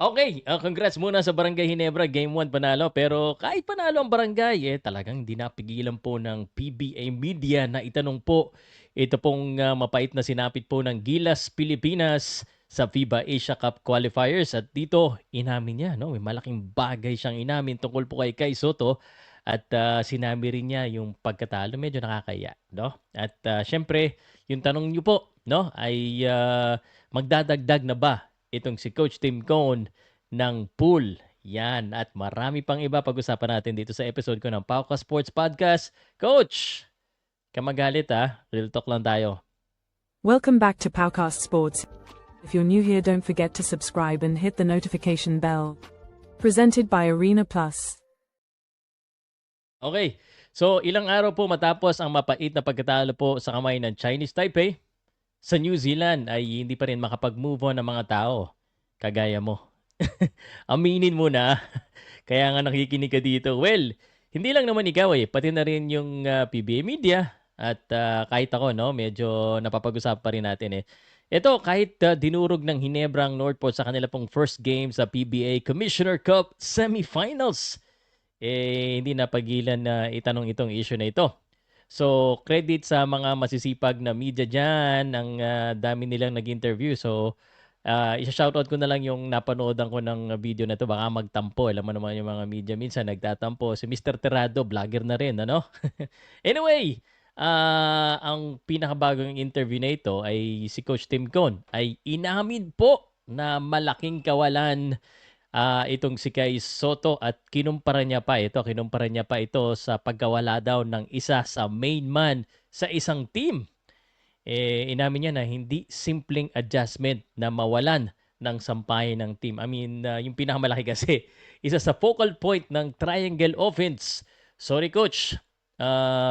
Okay, congrats muna sa Barangay Ginebra, Game 1 panalo. Pero kahit panalo ang Barangay, talagang di napigilan po ng PBA Media na itanong po ito pong mapait na sinapit po ng Gilas Pilipinas sa FIBA Asia Cup Qualifiers. At dito, inamin niya, no? May malaking bagay siyang inamin tungkol po kay Kai Soto. At sinabi rin niya yung pagkatalo, medyo nakakaya, no? At syempre, yung tanong niyo po, no, ay magdadagdag na ba itong si Coach Tim Cone ng pool. Yan. At marami pang iba pag-usapan natin dito sa episode ko ng Pauka Sports Podcast. Coach, kamagalit Real talk lang tayo. Welcome back to Powcast Sports. If you're new here, don't forget to subscribe and hit the notification bell. Presented by Arena Plus. Okay. So, ilang araw po matapos ang mapait na pagkatalo po sa kamay ng Chinese Taipei, sa New Zealand ay hindi pa rin makapag-move on ng mga tao. Kagaya mo. Aminin mo na. Kaya nga nakikinig ka dito. Well, hindi lang naman ikaw pati na rin yung PBA Media at kahit ako, no, medyo napapag-usapan pa rin natin Ito, kahit dinurog ng Ginebra ang Northport sa kanila pong first game sa PBA Commissioner Cup Semifinals, hindi napagilan na itanong itong issue na ito. So, credit sa mga masisipag na media dyan. Ang dami nilang nag-interview. So, isa-shoutout ko na lang yung napanoodan ko ng video na to. Baka magtampo. Alam mo naman yung mga media minsan nagtatampo. Si Mr. Terrado, vlogger na rin, ano? Anyway, ang pinakabagong interview na ito ay si Coach Tim Cone ay inamin po na malaking kawalan itong si Kai Soto at kinumpara niya pa ito sa pagkawala daw ng isa sa main man sa isang team. Inamin niya na hindi simpleng adjustment na mawalan ng sampayan ng team. I mean, yung pinakamalaki kasi, isa sa focal point ng triangle offense. Sorry coach,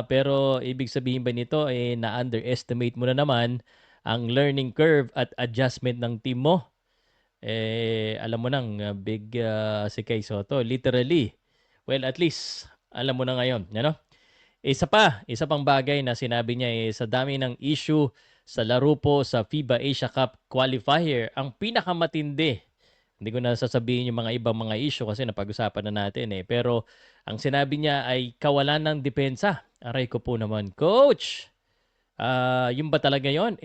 pero ibig sabihin ba nito na-underestimate mo na naman ang learning curve at adjustment ng team mo? Alam mo nang big si Kay Soto. Literally. Well, at least alam mo na ngayon. Ano? Isa pang bagay na sinabi niya sa dami ng issue sa laro po sa FIBA Asia Cup Qualifier, ang pinakamatindi. Hindi ko na sasabihin yung mga ibang mga issue kasi napag-usapan na natin Pero ang sinabi niya ay kawalan ng depensa. Aray ko po naman, Coach! Yung ba talaga yon?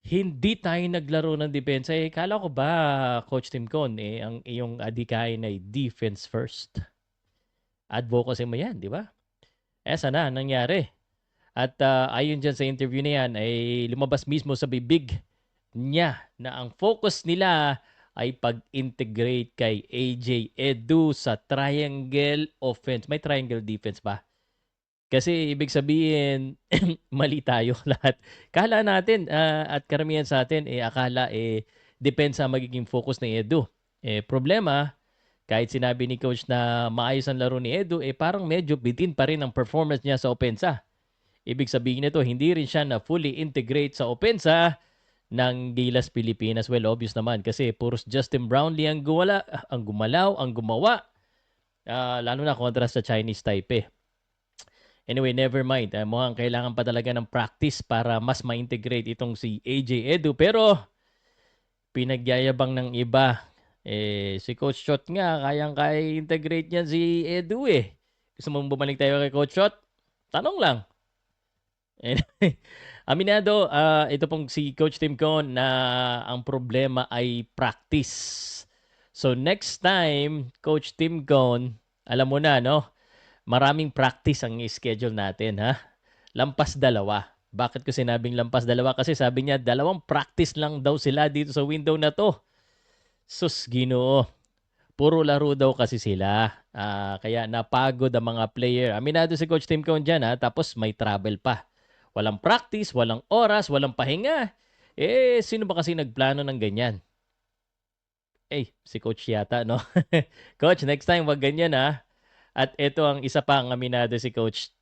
Hindi tayo naglaro ng depensa. Kala ko ba, Coach Tim Con, ang iyong adikain ay defense first. Advocacy mo yan, di ba? Sana nangyari. At ayon dyan sa interview na yan, ay lumabas mismo sa bibig niya na ang focus nila ay pag-integrate kay AJ Edu sa triangle offense. May triangle defense ba? Kasi ibig sabihin, mali tayo lahat. Kala natin at karamihan sa atin, akala depensa ang magiging focus ni Edu. Problema, kahit sinabi ni coach na maayos ang laro ni Edu, parang medyo bitin pa rin ang performance niya sa opensa. Ibig sabihin nito, hindi rin siya na fully integrate sa opensa ng Gilas Pilipinas. Well, obvious naman kasi puros Justin Brownlee ang gumalaw, ang gumawa. Lalo na kontra sa Chinese Taipei. Anyway, never mind. Mukhang kailangan pa talaga ng practice para mas ma-integrate itong si AJ Edu. Pero, pinagyayabang ng iba. Si Coach Shot nga, kayang-kaya integrate niyan si Edu Gusto mong bumalik tayo kay Coach Shot? Tanong lang. Anyway, aminado, ito pong si Coach Tim Cone na ang problema ay practice. So next time, Coach Tim Cone, alam mo na, no? Maraming practice ang i-schedule natin, ha? Lampas dalawa. Bakit ko sinabing lampas dalawa? Kasi sabi niya, 2 practice lang daw sila dito sa window na to. Sus, Ginoo. Puro laro daw kasi sila. Kaya napagod ang mga player. Aminado si Coach Tim Cone dyan, ha? Tapos may travel pa. Walang practice, walang oras, walang pahinga. Sino ba kasi nagplano ng ganyan? Si Coach yata, no? Coach, next time wag ganyan, ha? At ito ang isa pang aminado si Coach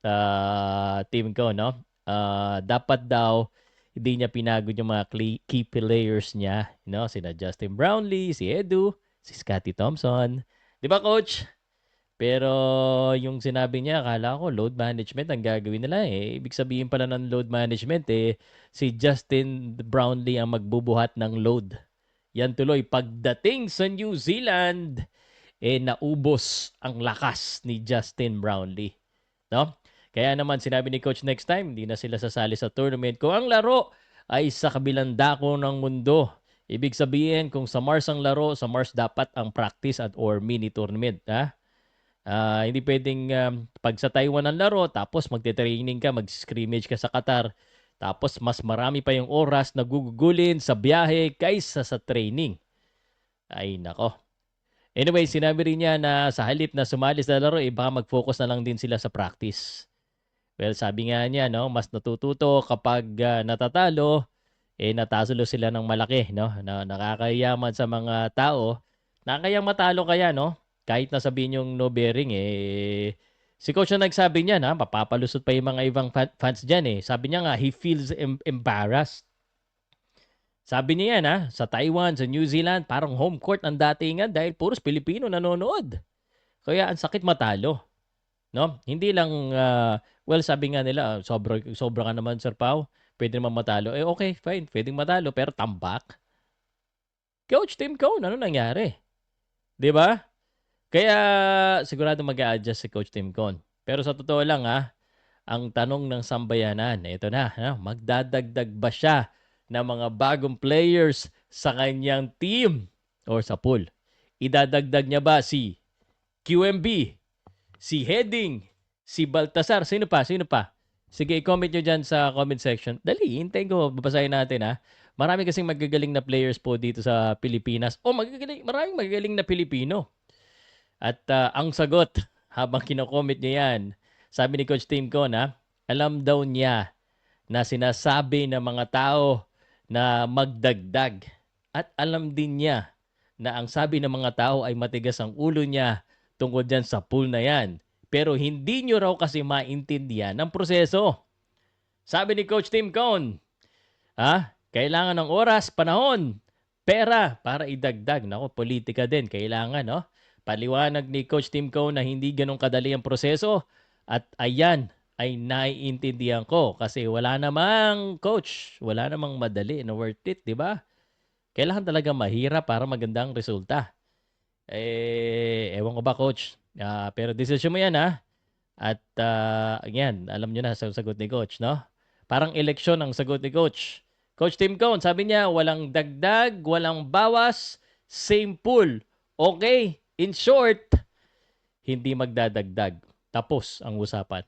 Tim ko, no? Dapat daw hindi niya pinagod yung mga key players niya, no? Sina Justin Brownlee, si Edu, si Scotty Thompson. 'Di ba, Coach? Pero yung sinabi niya, akala ko load management ang gagawin nila Ibig sabihin pala ng load management si Justin Brownlee ang magbubuhat ng load. Yan tuloy, pagdating sa New Zealand, naubos ang lakas ni Justin Brownlee. No? Kaya naman sinabi ni Coach next time, hindi na sila sasali sa tournament kung ang laro ay sa kabilang dako ng mundo. Ibig sabihin, kung sa Mars ang laro, sa Mars dapat ang practice at or mini tournament. Ha? Hindi pwedeng pag sa Taiwan ang laro, tapos magte-training ka, mag-scrimmage ka sa Qatar, tapos mas marami pa yung oras na gugugulin sa biyahe kaysa sa training. Ay nako. Anyway, sinabi rin niya na sa halip na sumali sa laro, baka mag-focus na lang din sila sa practice. Well, sabi nga niya, no, mas natututo kapag natatalo, natalo sila ng malaki, no? Na nakakayaman sa mga tao. Nakakayang matalo kaya, no? Kahit na sabihin yung no bearing, si coach na nagsabi niya, na mapapalusot pa yung mga ibang fans dyan, eh. Sabi niya nga, he feels embarrassed. Sabi niya yan, sa Taiwan, sa New Zealand, parang home court ang datingan dahil puros Pilipino nanonood. Kaya ang sakit matalo. No? Hindi lang, well, sabi nga nila, sobra ka naman, Sir Pao. Pwede naman matalo. Okay, fine. Pwedeng matalo, pero tambak. Coach Tim Cone, ano nangyari? 'Di ba? Kaya sigurado mag-a-adjust si Coach Tim Cone. Pero sa totoo lang, ang tanong ng sambayanan, ito na, magdadagdag ba siya ng mga bagong players sa kanyang team or sa pool? Idadagdag niya ba si QMB, si Heading, si Baltasar? Sino pa? Sino pa? Sige, i-comment nyo dyan sa comment section. Dali, hintayin ko. Babasahin natin, Marami kasing magagaling na players po dito sa Pilipinas. Maraming magagaling na Pilipino. At ang sagot, habang kino-comment niya yan, sabi ni Coach Tim ko alam daw niya na sinasabi ng mga tao na magdagdag. At alam din niya na ang sabi ng mga tao ay matigas ang ulo niya tungkol dyan sa pool na yan. Pero hindi nyo raw kasi maintindihan ang proseso. Sabi ni Coach Tim Cone, kailangan ng oras, panahon, pera para idagdag. Nako, politika din. Kailangan, no? Paliwanag ni Coach Tim Cone na hindi ganun kadali ang proseso. At ayan, ay naiintindihan ko. Kasi wala namang, coach, wala namang madali na worth it, di ba? Kailangan talaga mahirap para magandang resulta. Ewan ko ba, coach? Pero decision mo yan, At again, alam nyo na sa sagot ni coach, no? Parang eleksyon ang sagot ni coach. Coach Tim Cone, sabi niya, walang dagdag, walang bawas, same pool. Okay, in short, hindi magdadagdag. Tapos ang usapan.